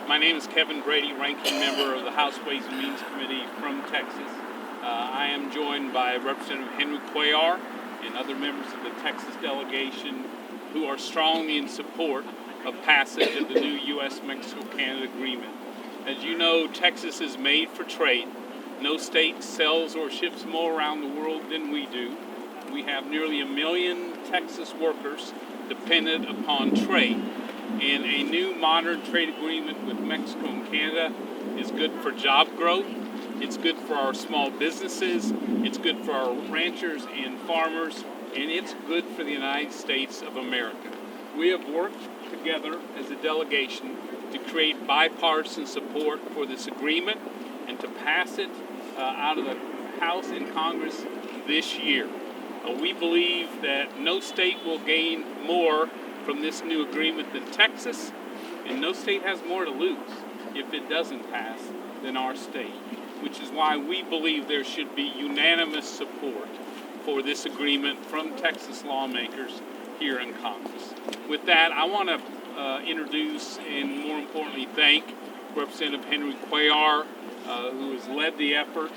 My name is Kevin Brady, ranking member of the House Ways and Means Committee from Texas. I am joined by Representative Henry Cuellar and other members of the Texas delegation who are strongly in support of passage of the new U.S.-Mexico-Canada agreement. As you know, Texas is made for trade. No state sells or ships more around the world than we do. We have nearly 1 million Texas workers dependent upon trade. And a new modern trade agreement with Mexico and Canada is good for job growth. It's good for our small businesses. It's good for our ranchers and farmers. And it's good for the United States of America. We have worked together as a delegation to create bipartisan support for this agreement and to pass it out of the House and Congress this year. We believe that no state will gain more from this new agreement than Texas, and no state has more to lose if it doesn't pass than our state, which is why we believe there should be unanimous support for this agreement from Texas lawmakers here in Congress. With that, I want to introduce and more importantly thank Representative Henry Cuellar, who has led the effort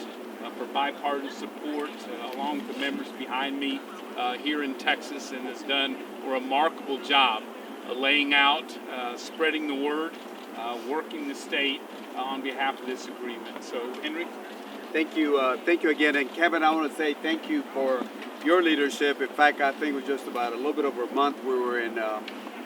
for bipartisan support along with the members behind me here in Texas, and has done a remarkable job laying out, spreading the word, working the state on behalf of this agreement. So, Henry? Thank you again. And Kevin, I want to say thank you for your leadership. In fact, I think it was just about a little bit over a month we were in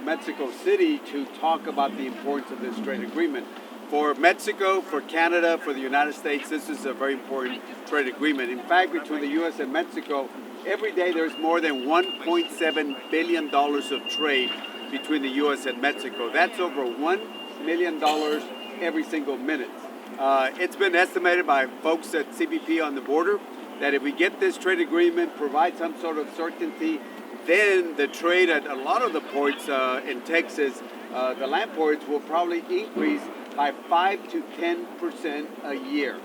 Mexico City to talk about the importance of this trade agreement. For Mexico, for Canada, for the United States, this is a very important trade agreement. In fact, between the U.S. and Mexico, every day there's more than $1.7 billion of trade between the U.S. and Mexico. That's over $1 million every single minute. It's been estimated by folks at CBP on the border that if we get this trade agreement, provide some sort of certainty, then the trade at a lot of the ports in Texas, the land ports, will probably increase by 5 to 10% a year.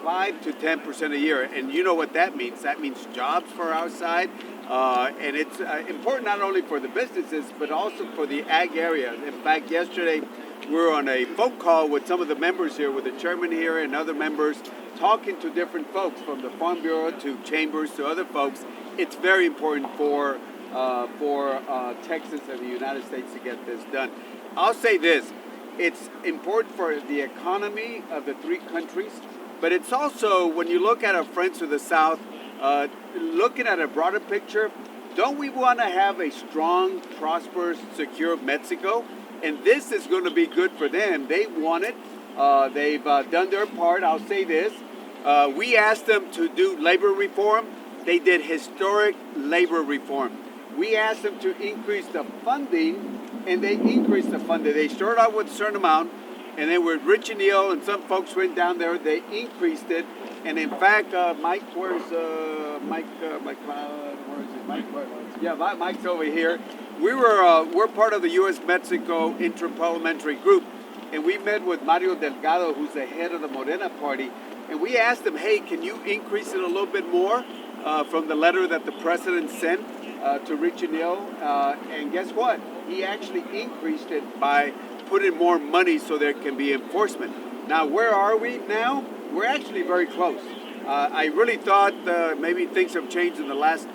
5 to 10% a year. And you know what that means. That means jobs for our side. And it's important not only for the businesses, but also for the ag area. In fact, yesterday we were on a phone call with some of the members here, with the chairman here and other members, talking to different folks from the Farm Bureau to chambers to other folks. It's very important for Texas and the United States to get this done. I'll say this. It's important for the economy of the three countries, but it's also, when you look at our friends to the south, looking at a broader picture, don't we want to have a strong, prosperous, secure Mexico? And this is going to be good for them. They want it. They've done their part. I'll say this. We asked them to do labor reform. They did historic labor reform. We asked them to increase the funding, and they increased the funding. They started out with a certain amount, and then with Rich and Neil and some folks went down there, they increased it. And in fact, Mike, where's Mike? Where is it? Mike? Yeah, Mike's over here. We're part of the U.S.-Mexico Interparliamentary Group, and we met with Mario Delgado, who's the head of the Morena Party, and we asked him, hey, can you increase it a little bit more from the letter that the president sent to Rich and Neil? And guess what? He actually increased it by putting more money so there can be enforcement. Now, where are we now? We're actually very close. I really thought maybe things have changed in the last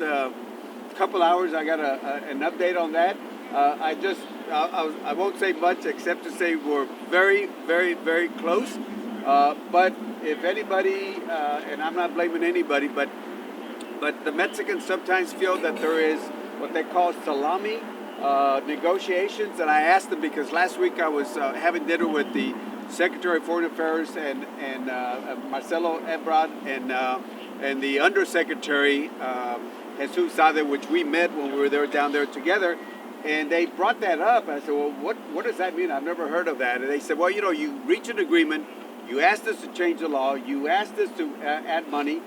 couple hours. I got an update on that. I won't say much except to say we're very, very, very close. But if anybody, and I'm not blaming anybody, but the Mexicans sometimes feel that there is what they call salami negotiations. And I asked them because last week I was having dinner with the Secretary of Foreign Affairs and Marcelo Ebrard and the Undersecretary Jesus Sade, which we met when we were down there together. And they brought that up. I said, well, what does that mean? I've never heard of that. And they said, well, you reach an agreement. You asked us to change the law. You asked us to add money.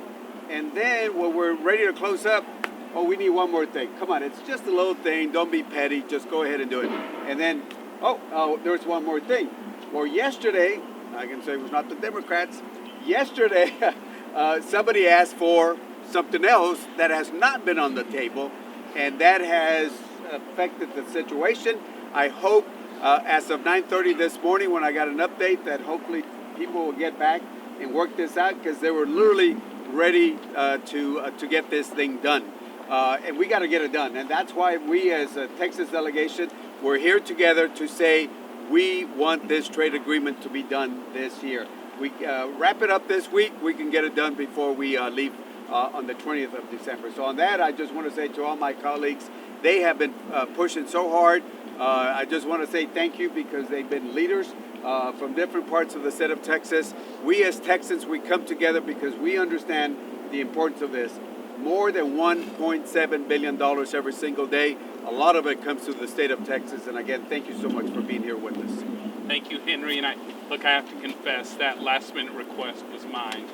And then when we're ready to close up, oh, we need one more thing. Come on, it's just a little thing. Don't be petty. Just go ahead and do it. And then, there's one more thing. Well, yesterday, I can say it was not the Democrats. Yesterday, somebody asked for something else that has not been on the table, and that has affected the situation. I hope As of 9:30 this morning, when I got an update that hopefully people will get back and work this out, because they were literally ready to get this thing done. And we got to get it done. And that's why we as a Texas delegation, we're here together to say we want this trade agreement to be done this year. We wrap it up this week, we can get it done before we leave on the 20th of December. So on that, I just want to say to all my colleagues, they have been pushing so hard. I just want to say thank you, because they've been leaders from different parts of the state of Texas. We as Texans, we come together because we understand the importance of this. More than $1.7 billion every single day. A lot of it comes to the state of Texas. And again, thank you so much for being here with us. Thank you, Henry. And I have to confess that last-minute request was mine.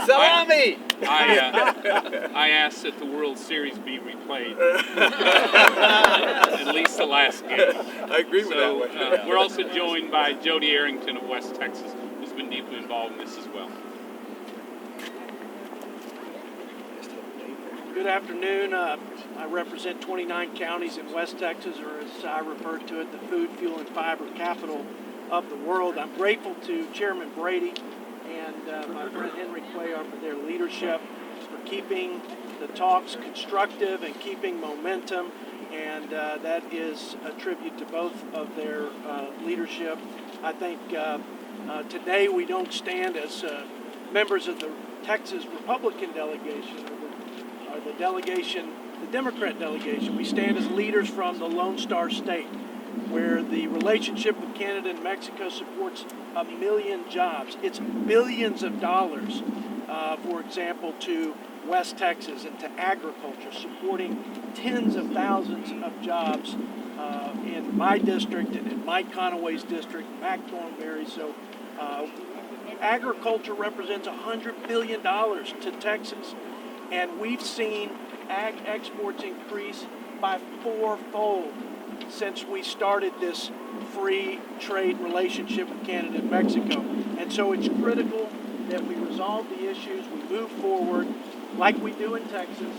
Salami! I asked that the World Series be replayed, at least the last game. I agree with that one. We're also joined by Jody Arrington of West Texas, who's been deeply involved in this as well. Good afternoon. I represent 29 counties in West Texas, or as I refer to it, the food, fuel, and fiber capital of the world. I'm grateful to Chairman Brady and my friend Henry Cuellar for their leadership, for keeping the talks constructive and keeping momentum, and that is a tribute to both of their leadership. I think today we don't stand as members of the Texas Republican delegation, or the delegation, the Democrat delegation. We stand as leaders from the Lone Star State, where the relationship with Canada and Mexico supports 1 million jobs. It's billions of dollars, for example, to West Texas and to agriculture, supporting tens of thousands of jobs in my district and in Mike Conaway's district, Mac Thornberry. So agriculture represents $100 billion to Texas. And we've seen ag exports increase by 4-fold since we started this free trade relationship with Canada and Mexico. And so it's critical that we resolve the issues, we move forward like we do in Texas,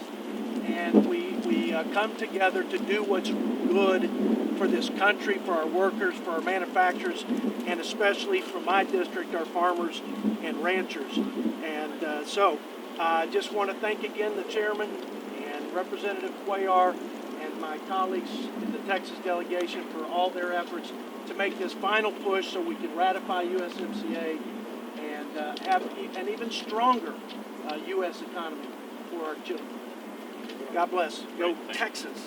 and we come together to do what's good for this country, for our workers, for our manufacturers, and especially for my district, our farmers and ranchers. And so I just want to thank again the chairman and Representative Cuellar and my colleagues in the Texas delegation for all their efforts to make this final push so we can ratify USMCA and have an even stronger U.S. economy for our children. God bless. Go Texas.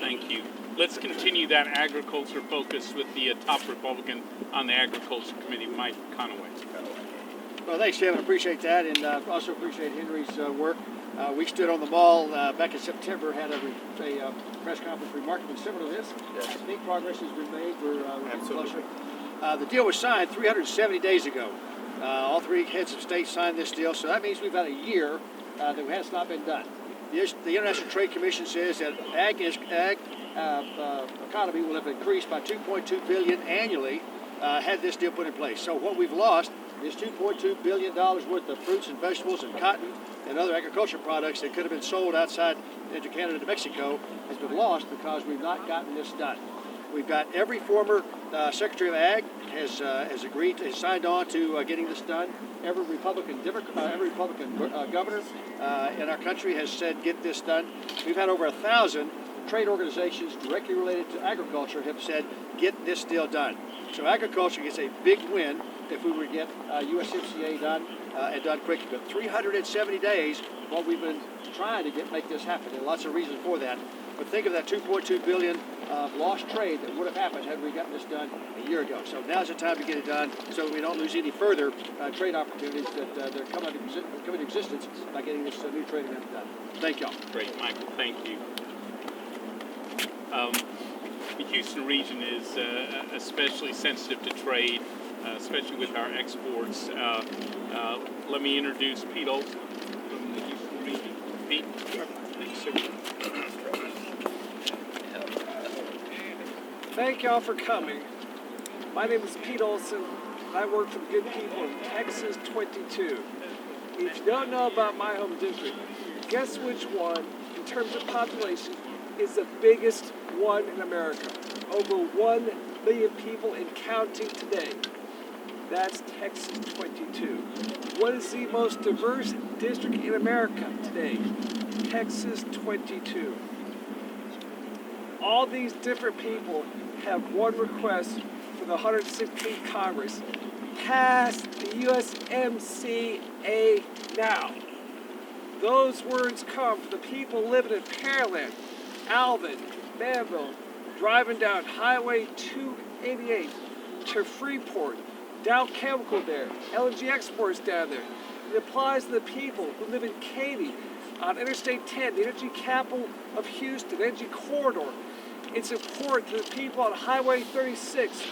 Thank you. Let's continue that agriculture focus with the top Republican on the Agriculture Committee, Mike Conaway. Well, thanks, Kevin. I appreciate that, and also appreciate Henry's work. We stood on the mall back in September, had a press conference remarkably similar to this. Yes. Big progress has been made. We're getting closer. The deal was signed 370 days ago. All three heads of state signed this deal, so that means we've had a year that has not been done. The International Trade Commission says that ag economy will have increased by $2.2 billion annually had this deal put in place. So what we've lost is $2.2 billion worth of fruits and vegetables and cotton and other agricultural products that could have been sold outside into Canada and Mexico has been lost because we've not gotten this done. We've got every former Secretary of Ag has agreed, has signed on to getting this done. Every Republican governor in our country has said, get this done. We've had over 1,000 trade organizations directly related to agriculture have said, get this deal done. So agriculture gets a big win if we were to get USMCA done and done quickly. But 370 days, what we've been trying to make this happen, and lots of reasons for that. But think of that $2.2 billion lost trade that would have happened had we gotten this done a year ago. So now's the time to get it done so we don't lose any further trade opportunities that are come into existence by getting this new trade agreement done. Thank y'all. Great, Michael. Thank you. The Houston region is especially sensitive to trade, especially with our exports. Let me introduce Pete Olson from the Houston region. Pete. Thanks, sir. Thank y'all for coming. My name is Pete Olson. I work for the good people in Texas 22. If you don't know about my home district, guess which one, in terms of population, is the biggest one in America. Over 1 million people and counting today. That's Texas 22. What is the most diverse district in America today? Texas 22. All these different people have one request for the 116th Congress. Pass the USMCA now. Those words come from the people living in Pearland, Alvin, Manville, driving down Highway 288 to Freeport, Dow Chemical there, LNG exports down there. It applies to the people who live in Katy on Interstate 10, the energy capital of Houston, energy corridor. It's important to the people on Highway 36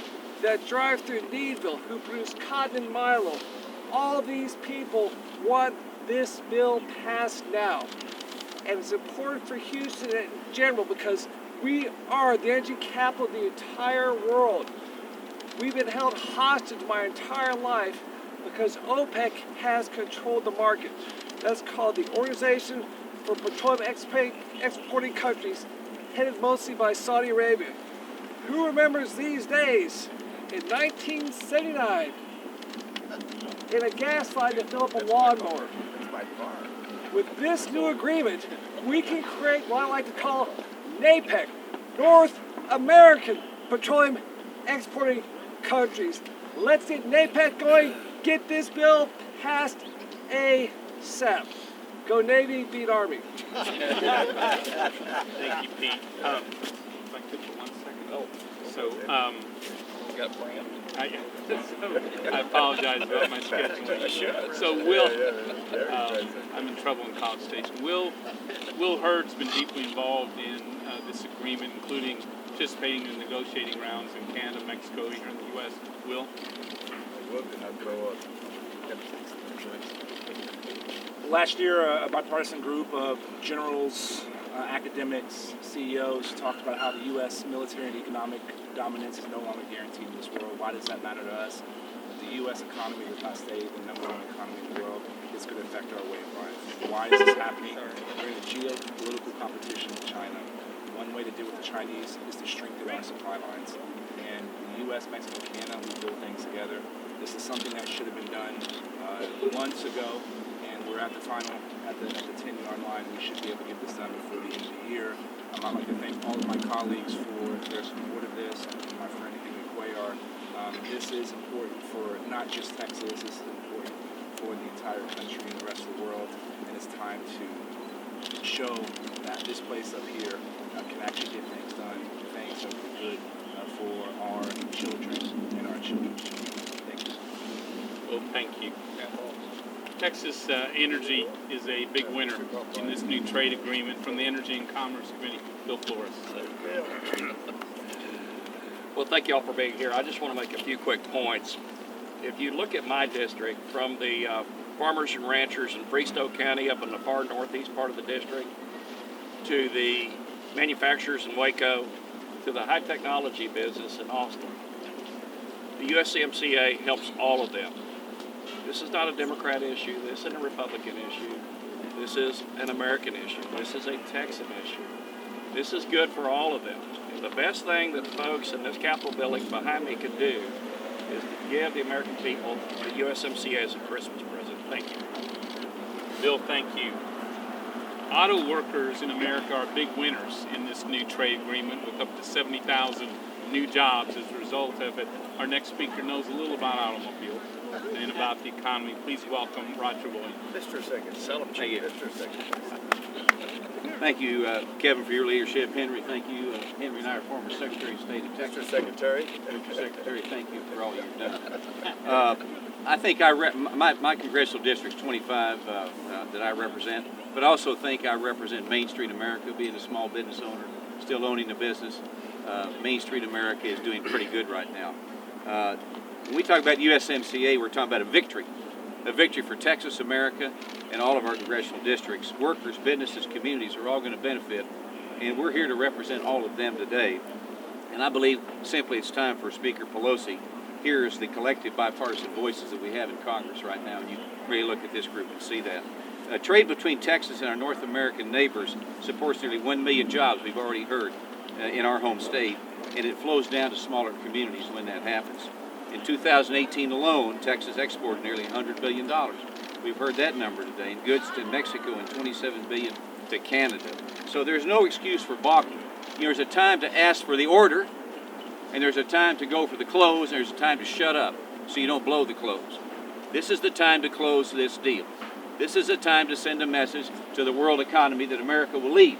that drive through Needville, who produce cotton and milo. All these people want this bill passed now. And it's important for Houston in general because we are the energy capital of the entire world. We've been held hostage my entire life because OPEC has controlled the market. That's called the Organization for Petroleum Exporting Countries, headed mostly by Saudi Arabia. Who remembers these days? In 1979, in a gas line to fill up a lawnmower. With this new agreement, we can create what I like to call NAPEC, North American Petroleum Exporting Countries. Let's get NAPEC going, get this bill passed ASAP. Go Navy, beat Army. Thank you, Pete. If I could for 1 second. Got Brand. I apologize about my scheduling. So Will, I'm in trouble in College Station. Will Hurd's been deeply involved in this agreement, including participating in negotiating rounds in Canada, Mexico, here in the U.S. Will? Last year, a bipartisan group of generals, academics, CEOs talked about how the U.S. military and economic dominance is no longer guaranteed in this world. Why does that matter to us? The U.S. economy does not stay the number one economy in the world. It's going to affect our way of life. Why is this happening? We're in a geopolitical competition with China. One way to deal with the Chinese is to strengthen our supply lines. And the U.S., Mexico, Canada, we build things together. This is something that should have been done months ago. We're at the final, at the 10-yard line. We should be able to get this done before the end of the year. I'd like to thank all of my colleagues for their support of this, and my friend Henry Cuellar. This is important for not just Texas, this is important for the entire country and the rest of the world, and it's time to show that this place up here can actually get things done, things that are good for our children and our children's children. Thank you. Well, thank you. Texas Energy is a big winner in this new trade agreement from the Energy and Commerce Committee. Bill Flores. Well, thank you all for being here. I just want to make a few quick points. If you look at my district, from the farmers and ranchers in Freestone County up in the far northeast part of the district, to the manufacturers in Waco, to the high technology business in Austin, the USMCA helps all of them. This is not a Democrat issue. This isn't a Republican issue. This is an American issue. This is a Texan issue. This is good for all of them. And the best thing that the folks in this Capitol building behind me can do is to give the American people the USMCA as a Christmas present. Thank you. Bill, thank you. Auto workers in America are big winners in this new trade agreement with up to 70,000 new jobs as a result of it. Our next speaker knows a little about automobiles and about the economy. Please welcome Roger Williams. Mr. Second. Thank you. Mr. Second. Thank you, Kevin, for your leadership. Henry, thank you. Henry and I are former Secretary of State of Texas. Mr. Secretary. Mr. Secretary, thank you for all you've done. I think my congressional district's 25 that I represent, but I also think I represent Main Street America, being a small business owner, still owning the business. Main Street America is doing pretty good right now. When we talk about USMCA, we're talking about a victory for Texas, America, and all of our congressional districts. Workers, businesses, communities are all going to benefit, and we're here to represent all of them today. And I believe simply it's time for Speaker Pelosi. Here is the collective bipartisan voices that we have in Congress right now, and you really look at this group and see that. Trade between Texas and our North American neighbors supports nearly 1 million jobs, we've already heard. in our home state, and it flows down to smaller communities when that happens. In 2018 alone, Texas exported nearly $100 billion. We've heard that number today, in goods to Mexico and $27 billion to Canada. So there's no excuse for balking. There's a time to ask for the order, and there's a time to go for the close, and there's a time to shut up so you don't blow the close. This is the time to close this deal. This is a time to send a message to the world economy that America will lead,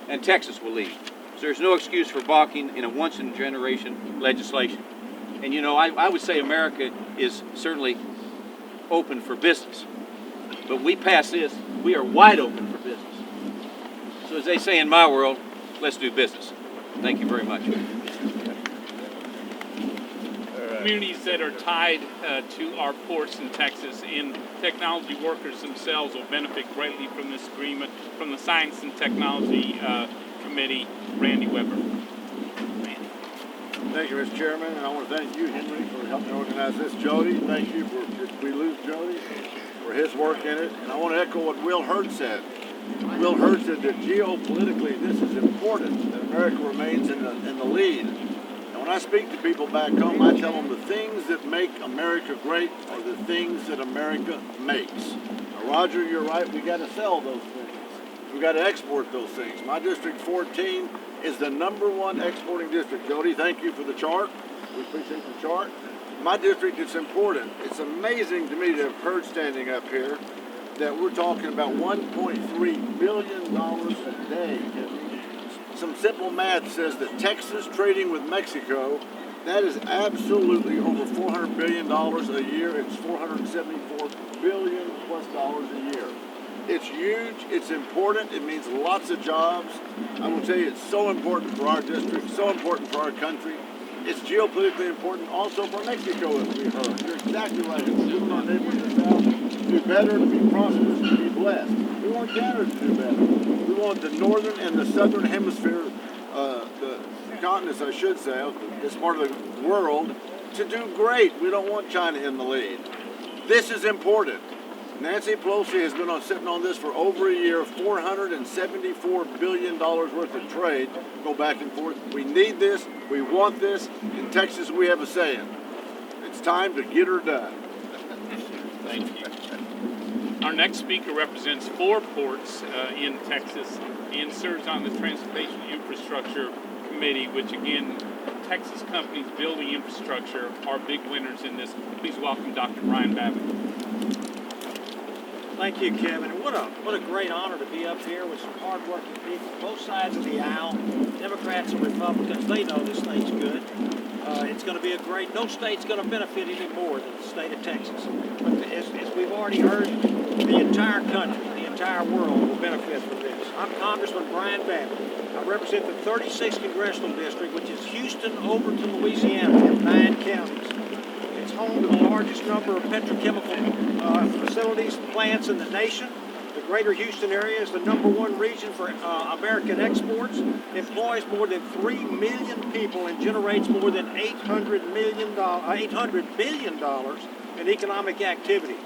and Texas will lead. So there's no excuse for balking in a once-in-a-generation legislation. And I would say America is certainly open for business. But we pass this, we are wide open for business. So as they say in my world, let's do business. Thank you very much. Communities that are tied to our ports in Texas, and technology workers themselves will benefit greatly from this agreement. From the Science and Technology Committee, Randy Weber. Thank you, Mr. Chairman, and I want to thank you, Henry, for helping organize this. Jody, thank you for, if we lose Jody, for his work in it. And I want to echo what Will Hurd said. Will Hurd said that geopolitically this is important, that America remains in the lead. And when I speak to people back home, I tell them the things that make America great are the things that America makes. Now, Roger, you're right, we got to sell those things. We got to export those things. My District 14 is the #1 exporting district. Jody, thank you for the chart. We appreciate the chart. My district, it's important. It's amazing to me to have heard standing up here that we're talking about $1.3 billion a day. Some simple math says that Texas trading with Mexico, that is absolutely over $400 billion a year. It's $474 billion plus a year. It's huge, it's important, it means lots of jobs. I will tell you, it's so important for our district, so important for our country. It's geopolitically important also for Mexico, as we heard. You're exactly right. It's moving our neighbors in the south to do better, to be prosperous, to be blessed. We want Canada to do better. We want the northern and the southern hemisphere, the continents, I should say, this part of the world, to do great. We don't want China in the lead. This is important. Nancy Pelosi has been sitting on this for over a year, $474 billion worth of trade, go back and forth. We need this, we want this. In Texas, we have a saying. It's time to get her done. Thank you. Our next speaker represents 4 ports in Texas and serves on the Transportation Infrastructure Committee, which again, Texas companies building infrastructure are big winners in this. Please welcome Dr. Brian Babbitt. Thank you, Kevin. And what a great honor to be up here with some hardworking people, both sides of the aisle, Democrats and Republicans. They know this thing's good. It's going to be no state's going to benefit any more than the state of Texas. But as we've already heard, the entire country, the entire world will benefit from this. I'm Congressman Brian Babbitt. I represent the 36th Congressional District, which is Houston over to Louisiana in 9 counties. It's home to the largest number of petrochemical facilities, plants in the nation. The greater Houston area is the #1 region for American exports, employs more than 3 million people, and generates more than $800 billion in economic activity.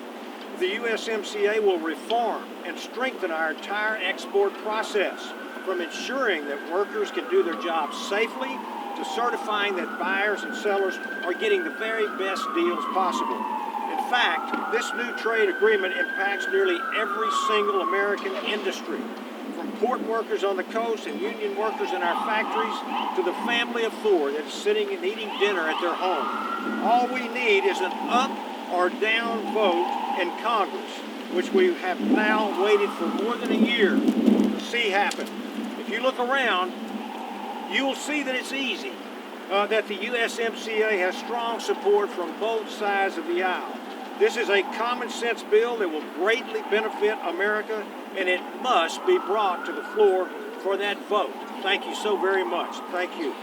The USMCA will reform and strengthen our entire export process, from ensuring that workers can do their jobs safely to certifying that buyers and sellers are getting the very best deals possible. In fact, this new trade agreement impacts nearly every single American industry, from port workers on the coast and union workers in our factories to the family of 4 that's sitting and eating dinner at their home. All we need is an up or down vote in Congress, which we have now waited for more than a year to see happen. If you look around, you will see that it's easy, that the USMCA has strong support from both sides of the aisle. This is a common sense bill that will greatly benefit America, and it must be brought to the floor for that vote. Thank you so very much. Thank you.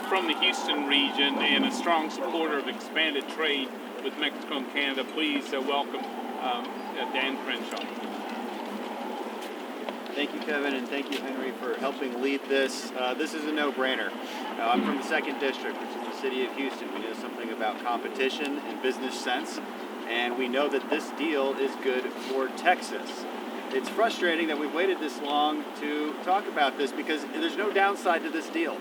From the Houston region and a strong supporter of expanded trade with Mexico and Canada, please welcome Dan Crenshaw. Thank you, Kevin, and thank you, Henry, for helping lead this. This is a no-brainer. I'm from the 2nd District, which is the city of Houston. We know something about competition and business sense, and we know that this deal is good for Texas. it's frustrating that we've waited this long to talk about this because there's no downside to this deal.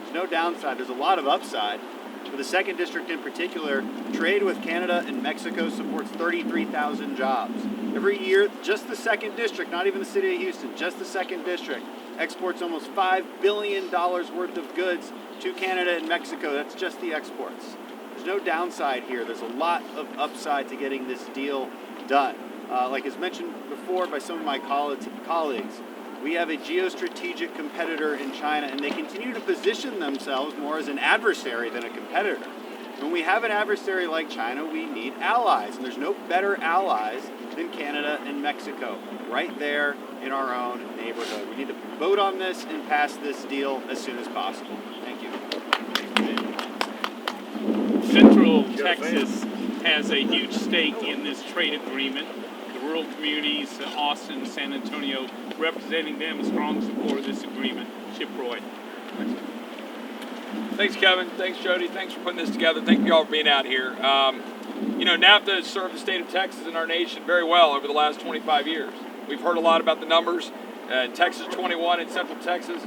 There's no downside. There's a lot of upside. For the 2nd District in particular, trade with Canada and Mexico supports 33,000 jobs. Every year, just the 2nd District, not even the city of Houston, just the 2nd District exports almost $5 billion worth of goods to Canada and Mexico. That's just the exports. There's no downside here. There's a lot of upside to getting this deal done. Like as mentioned before by some of my colleagues, we have a geostrategic competitor in China, and they continue to position themselves more as an adversary than a competitor. When we have an adversary like China, we need allies, and there's no better allies than Canada and Mexico, right there in our own neighborhood. We need to vote on this and pass this deal as soon as possible. Thank you. Central Texas has a huge stake in this trade agreement. The rural communities, Austin, San Antonio, representing them, strong support of this agreement. Chip Roy. Thanks, Kevin. Thanks, Jody. Thanks for putting this together. Thank you all for being out here. NAFTA has served the state of Texas and our nation very well over the last 25 years. We've heard a lot about the numbers. In Texas 21, in Central Texas,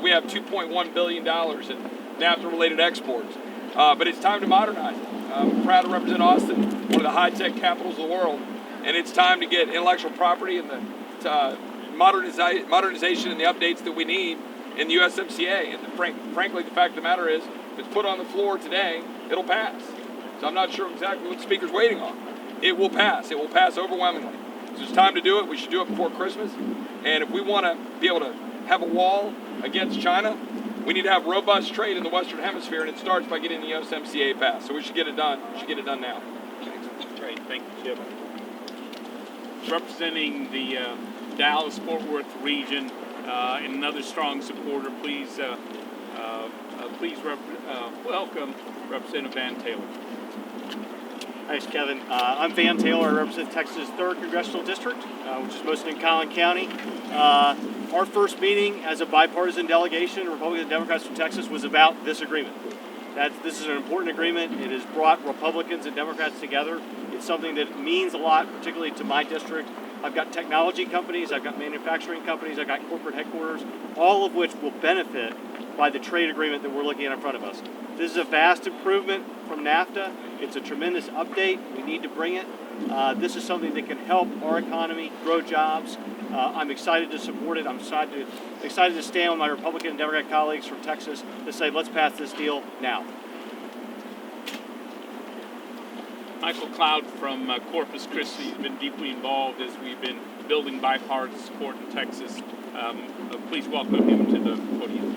we have $2.1 billion in NAFTA-related exports. But it's time to modernize it. I'm proud to represent Austin, one of the high-tech capitals of the world, and it's time to get intellectual property and the modernization and the updates that we need in the USMCA. And frankly, the fact of the matter is, if it's put on the floor today, it'll pass. So I'm not sure exactly what the speaker's waiting on. It will pass. It will pass overwhelmingly. So it's time to do it. We should do it before Christmas. And if we want to be able to have a wall against China, we need to have robust trade in the Western Hemisphere, and it starts by getting the USMCA passed. So we should get it done. We should get it done now. Great. Thank you, Chip. Representing the Dallas-Fort Worth region, and another strong supporter, please welcome Representative Van Taylor. Thanks, Kevin. I'm Van Taylor. I represent Texas' 3rd Congressional District, which is mostly in Collin County. Our first meeting as a bipartisan delegation, Republicans and Democrats from Texas, was about this agreement. This is an important agreement. It has brought Republicans and Democrats together. It's something that means a lot, particularly to my district. I've got technology companies, I've got manufacturing companies, I've got corporate headquarters, all of which will benefit by the trade agreement that we're looking at in front of us. This is a vast improvement from NAFTA. It's a tremendous update. We need to bring it. This is something that can help our economy grow jobs. I'm excited to support it. I'm excited to stand with my Republican and Democrat colleagues from Texas to say, let's pass this deal now. Michael Cloud from Corpus Christi has been deeply involved as we've been building bipartisan support in Texas. Please welcome him to the podium.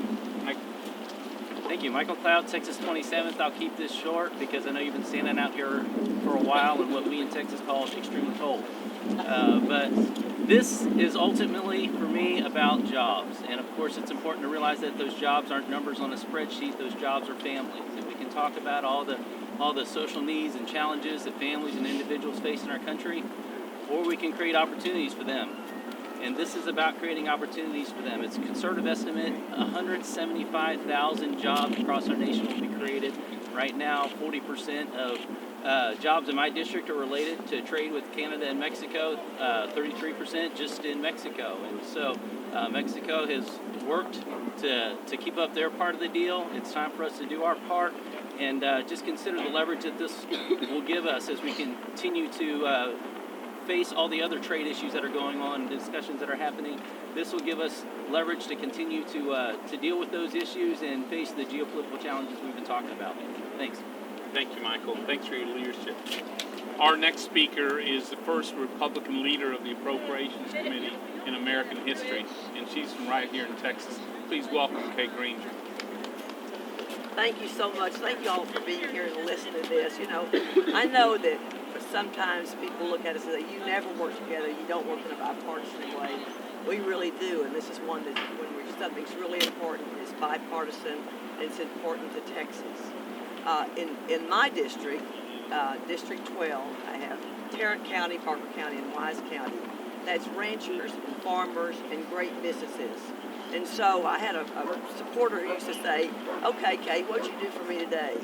Thank you. Michael Cloud, Texas 27th. I'll keep this short because I know you've been standing out here for a while in what we in Texas call extremely cold. But this is ultimately, for me, about jobs. And of course, it's important to realize that those jobs aren't numbers on a spreadsheet. Those jobs are families. And we can talk about all the social needs and challenges that families and individuals face in our country, or we can create opportunities for them. And this is about creating opportunities for them. It's a conservative estimate, 175,000 jobs across our nation will be created. Right now, 40% of jobs in my district are related to trade with Canada and Mexico, 33% just in Mexico. And so Mexico has worked to keep up their part of the deal. It's time for us to do our part. And just consider the leverage that this will give us as we continue to face all the other trade issues that are going on, discussions that are happening. This will give us leverage to continue to deal with those issues and face the geopolitical challenges we've been talking about. Thanks. Thank you, Michael. Thanks for your leadership. Our next speaker is the first Republican leader of the Appropriations Committee in American history, and she's from right here in Texas. Please welcome Kay Granger. Thank you so much. Thank you all for being here and listening to this. I know that sometimes people look at us and say, you never work together, you don't work in a bipartisan way. We really do, and this is one that when something's really important, it's bipartisan, and it's important to Texas. In my district, District 12, I have Tarrant County, Parker County, and Wise County. That's ranchers and farmers and great businesses. And so I had a supporter who used to say, okay, Kay, what'd you do for me today?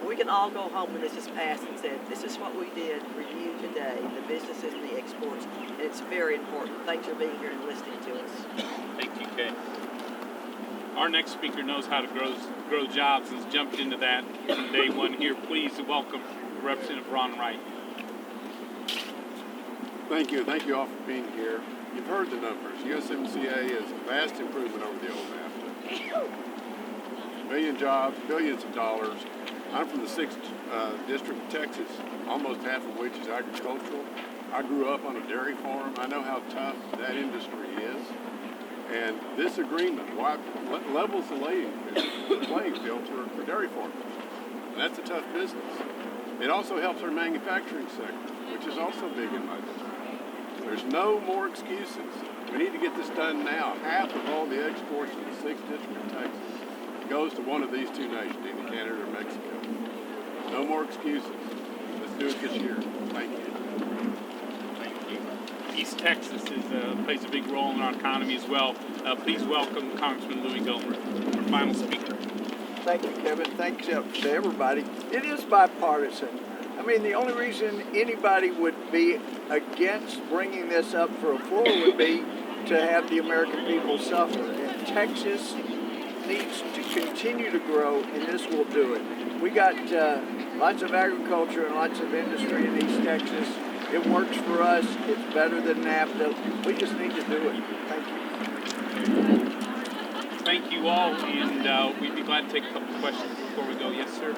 We can all go home when this is passed and said, this is what we did for you today, the businesses and the exports, and it's very important. Thanks for being here and listening to us. Thank you, Kay. Our next speaker knows how to grow jobs and has jumped into that from day one here. Please welcome Representative Ron Wright. Thank you. Thank you all for being here. You've heard the numbers. USMCA is a vast improvement over the old NAFTA. A million jobs, billions of dollars. I'm from the 6th District of Texas, almost half of which is agricultural. I grew up on a dairy farm. I know how tough that industry is. And this agreement levels the playing field for dairy farmers. And that's a tough business. It also helps our manufacturing sector, which is also big in my district. There's no more excuses. We need to get this done now. Half of all the exports in the 6th District of Texas goes to one of these two nations, either Canada or Mexico. No more excuses. Let's do it this year. Thank you. Thank you. East Texas plays a big role in our economy as well. Please welcome Congressman Louis Gohmert, our final speaker. Thank you, Kevin. Thanks to everybody. It is bipartisan. I mean, the only reason anybody would be against bringing this up for a floor would be to have the American people suffer. And Texas needs to continue to grow, and this will do it. We got lots of agriculture and lots of industry in East Texas. It works for us. It's better than NAFTA. We just need to do it. Thank you. Thank you all, and we'd be glad to take a couple questions before we go. Yes, sir.